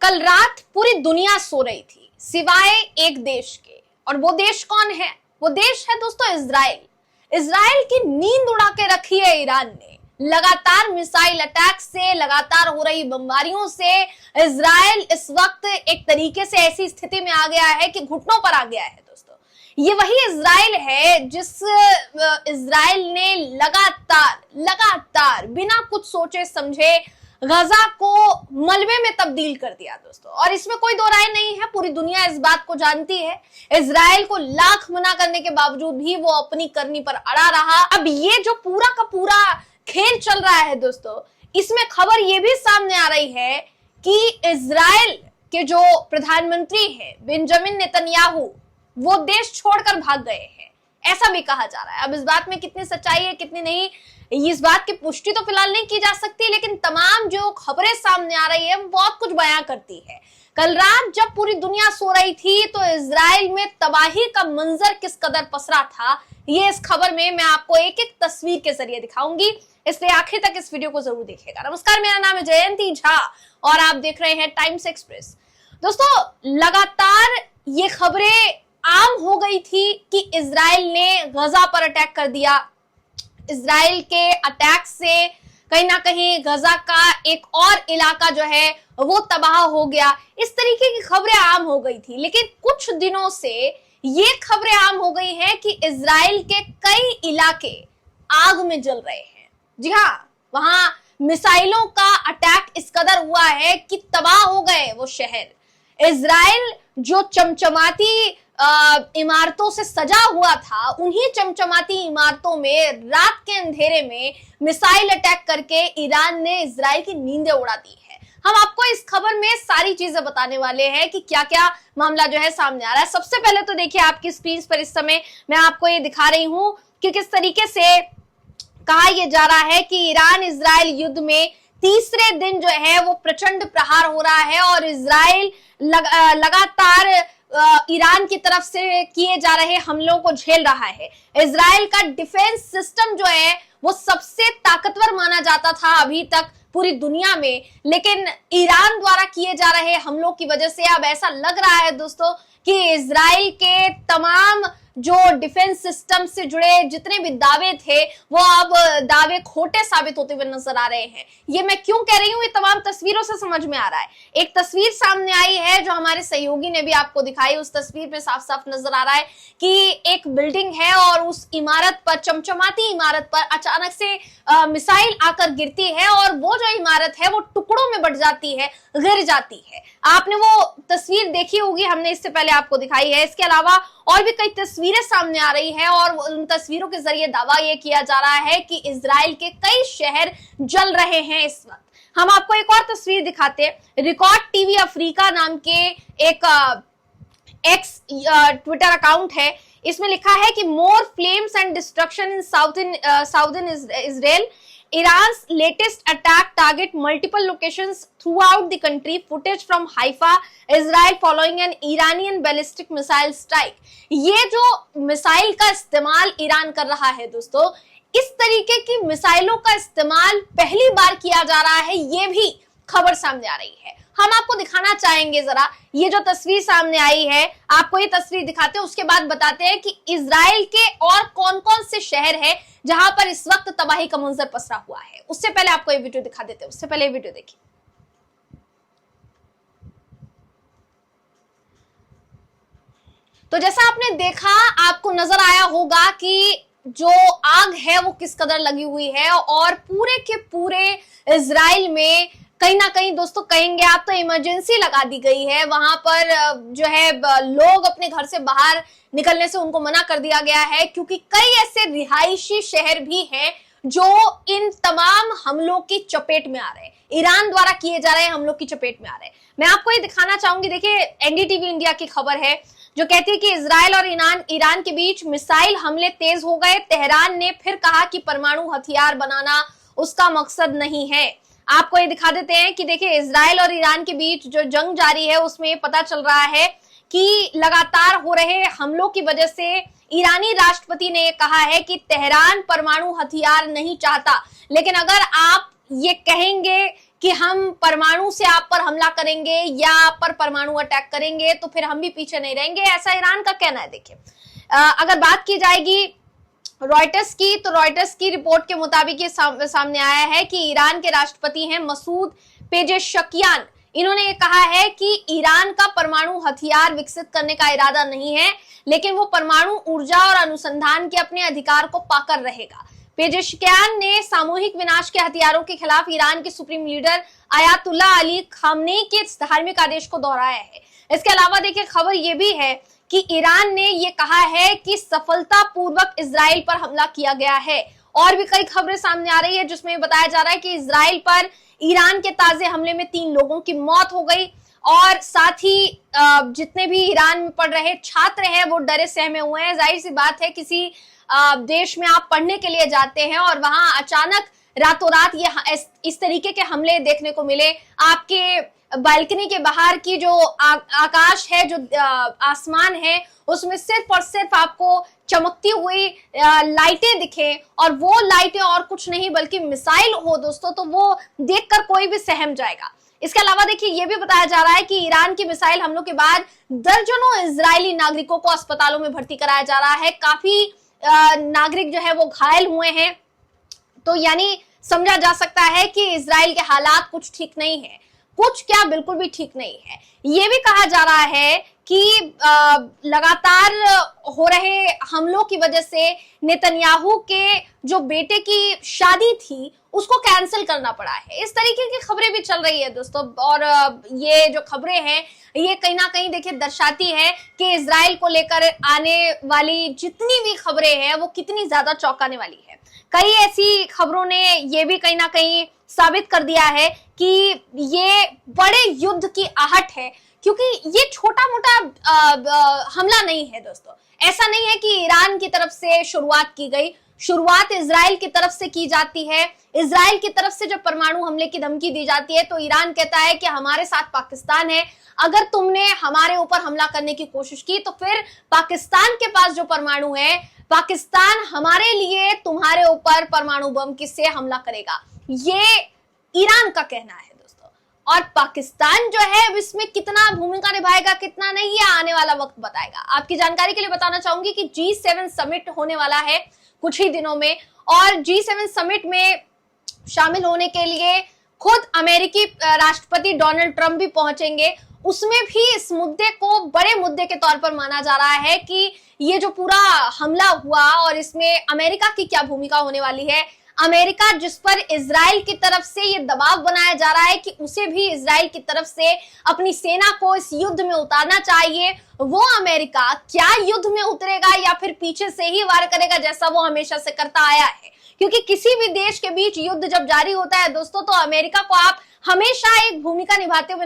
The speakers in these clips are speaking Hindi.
कल रात पूरी दुनिया सो रही थी सिवाय एक देश के, और वो देश कौन है? वो देश है दोस्तों इजराइल। इजराइल की नींद उड़ा के रखी है ईरान ने। लगातार मिसाइल अटैक से, लगातार हो रही बमबारियों से इजराइल इस वक्त एक तरीके से ऐसी स्थिति में आ गया है कि घुटनों पर आ गया है। दोस्तों, ये वही इजराइल है जिस इजराइल ने लगातार बिना कुछ सोचे समझे गजा को मलबे में तब्दील कर दिया दोस्तों। और इसमें कोई दो राय नहीं है, पूरी दुनिया इस बात को जानती है। इजराइल को लाख मना करने के बावजूद भी वो अपनी करनी पर अड़ा रहा। अब ये जो पूरा का पूरा खेल चल रहा है दोस्तों, इसमें खबर ये भी सामने आ रही है कि इजराइल के जो प्रधानमंत्री है बेंजामिन नेतन्याहू, वो देश छोड़कर भाग गए हैं, ऐसा भी कहा जा रहा है। अब इस बात में कितनी सच्चाई है कितनी नहीं, इस बात की पुष्टि तो फिलहाल नहीं की जा सकती, लेकिन तमाम जो खबरें सामने आ रही है वो बहुत कुछ बयां करती है। कल रात जब पूरी दुनिया सो रही थी तो इजराइल में तबाही का मंजर किस कदर पसरा था, ये इस खबर में मैं आपको एक एक तस्वीर के जरिए दिखाऊंगी, इसलिए आखिर तक इस वीडियो को जरूर देखिएगा। नमस्कार, मेरा नाम है जयंती झा और आप देख रहे हैं टाइम्स एक्सप्रेस। दोस्तों, लगातार ये खबरें आम हो गई थी कि इजराइल ने गजा पर अटैक कर दिया। इजराइल के अटैक से कहीं ना कहीं गजा का एक और इलाका जो है वो तबाह हो गया। इस तरीके की खबरें आम हो गई थी, लेकिन कुछ दिनों से ये खबरें आम हो गई हैं कि इजराइल के कई इलाके आग में जल रहे हैं। जी हाँ, वहां मिसाइलों का अटैक इस कदर हुआ है कि तबाह हो गए वो शहर। इजराइल जो चमचमाती इमारतों से सजा हुआ था, उन्हीं चमचमाती इमारतों में रात के अंधेरे में मिसाइल अटैक करके ईरान ने इजराइल की नींदें उड़ा दी है। हम आपको इस खबर में सारी चीजें बताने वाले हैं कि क्या क्या मामला जो है सामने आ रहा है। सबसे पहले तो देखिए, आपकी स्क्रीन पर इस समय मैं आपको ये दिखा रही हूं कि किस तरीके से कहा यह जा रहा है कि ईरान इजराइल युद्ध में तीसरे दिन जो है वो प्रचंड प्रहार हो रहा है और इजराइल लगातार ईरान की तरफ से किए जा रहे हमलों को झेल रहा है। इजराइल का डिफेंस सिस्टम जो है वो सबसे ताकतवर माना जाता था अभी तक पूरी दुनिया में, लेकिन ईरान द्वारा किए जा रहे हमलों की वजह से अब ऐसा लग रहा है दोस्तों कि इजराइल के तमाम जो डिफेंस सिस्टम से जुड़े जितने भी दावे थे वो अब दावे खोटे साबित होते हुए नजर आ रहे हैं। ये मैं क्यों कह रही हूँ, ये तमाम तस्वीरों से समझ में आ रहा है। एक तस्वीर सामने आई है जो हमारे सहयोगी ने भी आपको दिखाई। उस तस्वीर पे साफ साफ नजर आ रहा है कि एक बिल्डिंग है और उस इमारत पर, चमचमाती इमारत पर अचानक से मिसाइल आकर गिरती है और वो जो इमारत है वो टुकड़ों में बट जाती है, गिर जाती है। आपने वो तस्वीर देखी होगी, हमने इससे पहले आपको दिखाई है। इसके अलावा और भी कई तस्वीरें सामने आ रही हैं और उन तस्वीरों के जरिए दावा यह किया जा रहा है कि इजराइल के कई शहर जल रहे हैं इस वक्त। हम आपको एक और तस्वीर दिखाते हैं। रिकॉर्ड टीवी अफ्रीका नाम के एक एक्स ट्विटर अकाउंट है, इसमें लिखा है कि more flames and destruction in southern Israel, Iran's latest attack target multiple locations throughout the country. Footage from Haifa, Israel following an Iranian ballistic missile strike. ये जो मिसाइल का इस्तेमाल ईरान कर रहा है दोस्तों, इस तरीके की मिसाइलों का इस्तेमाल पहली बार किया जा रहा है, ये भी खबर सामने आ रही है। हम आपको दिखाना चाहेंगे जरा, ये जो तस्वीर सामने आई है, आपको ये तस्वीर दिखाते हैं, उसके बाद बताते हैं कि इजराइल के और कौन कौन से शहर है जहां पर इस वक्त तबाही का मंजर पसरा हुआ है। उससे पहले आपको ये वीडियो दिखा देते हैं, उससे पहले ये वीडियो देखिए। तो जैसा आपने देखा, आपको नजर आया होगा कि जो आग है वो किस कदर लगी हुई है और पूरे के पूरे इजराइल में कहीं ना कहीं दोस्तों कहेंगे आप तो इमरजेंसी लगा दी गई है। वहां पर जो है लोग अपने घर से बाहर निकलने से उनको मना कर दिया गया है, क्योंकि कई ऐसे रिहायशी शहर भी हैं जो इन तमाम हमलों की चपेट में आ रहे हैं, ईरान द्वारा किए जा रहे हमलों की चपेट में आ रहे हैं। मैं आपको ये दिखाना चाहूंगी, देखिए एनडीटीवी इंडिया की खबर है जो कहती है कि इजराइल और ईरान के बीच मिसाइल हमले तेज हो गए। तेहरान ने फिर कहा कि परमाणु हथियार बनाना उसका मकसद नहीं है। आपको ये दिखा देते हैं कि देखिए इजराइल और ईरान के बीच जो जंग जारी है उसमें पता चल रहा है कि लगातार हो रहे हमलों की वजह से ईरानी राष्ट्रपति ने कहा है कि तेहरान परमाणु हथियार नहीं चाहता, लेकिन अगर आप ये कहेंगे कि हम परमाणु से आप पर हमला करेंगे या आप पर परमाणु अटैक करेंगे तो फिर हम भी पीछे नहीं रहेंगे, ऐसा ईरान का कहना है। देखिए अगर बात की जाएगी रॉयटर्स की, तो रॉयटर्स की रिपोर्ट के मुताबिक ये सामने आया है कि ईरान के राष्ट्रपति हैं मसूद पेजेशकियान। इन्होंने ये कहा है कि ईरान का परमाणु हथियार विकसित करने का इरादा नहीं है, लेकिन वो परमाणु ऊर्जा और अनुसंधान के अपने अधिकार को पाकर रहेगा। पेजेशकियान ने सामूहिक विनाश के हथियारों के खिलाफ ईरान के supreme leader Ayatollah Ali Khamenei के धार्मिक आदेश को दोहराया है। इसके अलावा देखिए खबर ये भी है कि ईरान ने ये कहा है कि सफलतापूर्वक इजराइल पर हमला किया गया है। और भी कई खबरें सामने आ रही है जिसमें बताया जा रहा है कि इजराइल पर ईरान के ताजे हमले में 3 लोगों की मौत हो गई और साथ ही जितने भी ईरान में पढ़ रहे छात्र हैं वो डरे सहमे हुए हैं। जाहिर सी बात है किसी देश में आप पढ़ने के लिए जाते हैं और वहां अचानक रातों रात ये इस तरीके के हमले देखने को मिले। आपके बालकनी के बाहर की जो आकाश है, जो आसमान है, उसमें सिर्फ और सिर्फ आपको चमकती हुई लाइटें दिखे और वो लाइटें और कुछ नहीं बल्कि मिसाइल हो दोस्तों, तो वो देखकर कोई भी सहम जाएगा। इसके अलावा देखिए ये भी बताया जा रहा है कि ईरान की मिसाइल हमलों के बाद दर्जनों इजरायली नागरिकों को अस्पतालों में भर्ती कराया जा रहा है। काफी नागरिक जो है वो घायल हुए हैं, तो यानी समझा जा सकता है कि इजराइल के हालात कुछ ठीक नहीं है, कुछ क्या बिल्कुल भी ठीक नहीं है। ये भी कहा जा रहा है कि लगातार हो रहे हमलों की वजह से नेतन्याहू के जो बेटे की शादी थी उसको कैंसिल करना पड़ा है। इस तरीके की खबरें भी चल रही है दोस्तों, और ये जो खबरें हैं ये कहीं ना कहीं देखिए दर्शाती है कि इजराइल को लेकर आने वाली जितनी भी खबरें हैं वो कितनी ज्यादा चौंकाने वाली है। कई ऐसी खबरों ने ये भी कहीं ना कहीं साबित कर दिया है कि ये बड़े युद्ध की आहट है, क्योंकि ये छोटा मोटा हमला नहीं है दोस्तों। ऐसा नहीं है कि ईरान की तरफ से शुरुआत की गई, शुरुआत इजराइल की तरफ से की जाती है। इजराइल की तरफ से जब परमाणु हमले की धमकी दी जाती है तो ईरान कहता है कि हमारे साथ पाकिस्तान है, अगर तुमने हमारे ऊपर हमला करने की कोशिश की तो फिर पाकिस्तान के पास जो परमाणु है, पाकिस्तान हमारे लिए तुम्हारे ऊपर परमाणु बम किससे हमला करेगा, ये ईरान का कहना है दोस्तों। और पाकिस्तान जो है इसमें कितना भूमिका निभाएगा कितना नहीं, ये आने वाला वक्त बताएगा। आपकी जानकारी के लिए बताना चाहूंगी कि G7 समिट होने वाला है कुछ ही दिनों में, और G7 समिट में शामिल होने के लिए खुद अमेरिकी राष्ट्रपति डोनाल्ड ट्रंप भी पहुंचेंगे। उसमें भी इस मुद्दे को बड़े मुद्दे के तौर पर माना जा रहा है कि ये जो पूरा हमला हुआ और इसमें अमेरिका की क्या भूमिका होने वाली है। अमेरिका जिस पर इजराइल की तरफ से ये दबाव बनाया जा रहा है कि उसे भी इजराइल की तरफ से अपनी सेना को इस युद्ध में उतारना चाहिए, वो अमेरिका क्या युद्ध में उतरेगा या फिर पीछे से ही वार करेगा जैसा वो हमेशा से करता आया है। क्योंकि किसी भी देश के बीच युद्ध जब जारी होता है दोस्तों तो अमेरिका को आप हमेशा एक भूमिका निभाते हुए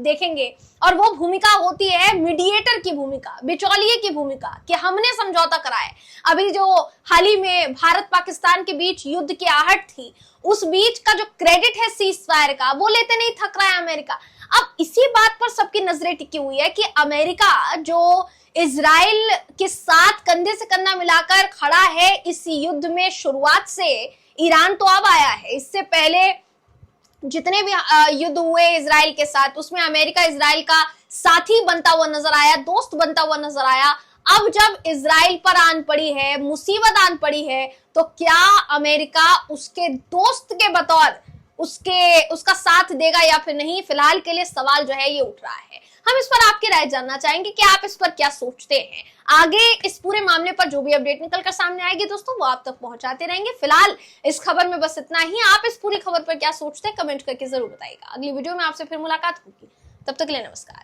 देखेंगे, और वो भूमिका होती है मीडिएटर की भूमिका, बिचौलिए की भूमिका, कि हमने समझौता कराया। अभी जो हाल ही में भारत पाकिस्तान के बीच युद्ध की आहट थी, उस बीच का जो क्रेडिट है सीज फायर का वो लेते नहीं थक रहा है अमेरिका। अब इसी बात पर सबकी नजरें टिकी हुई है कि अमेरिका जो इजराइल के साथ कंधे से कंधा मिलाकर खड़ा है इस युद्ध में, शुरुआत से ईरान तो अब आया है, इससे पहले जितने भी युद्ध हुए इजराइल के साथ उसमें अमेरिका इजराइल का साथी बनता हुआ नजर आया, दोस्त बनता हुआ नजर आया। अब जब इजराइल पर आन पड़ी है, मुसीबत आन पड़ी है, तो क्या अमेरिका उसके दोस्त के बतौर उसका साथ देगा या फिर नहीं? फिलहाल के लिए सवाल जो है ये उठ रहा है। हम इस पर आपकी राय जानना चाहेंगे कि आप इस पर क्या सोचते हैं। आगे इस पूरे मामले पर जो भी अपडेट निकलकर सामने आएगी दोस्तों वो आप तक पहुंचाते रहेंगे। फिलहाल इस खबर में बस इतना ही। आप इस पूरी खबर पर क्या सोचते हैं कमेंट करके जरूर बताइएगा। अगली वीडियो में आपसे फिर मुलाकात होगी, तब तक के लिए नमस्कार।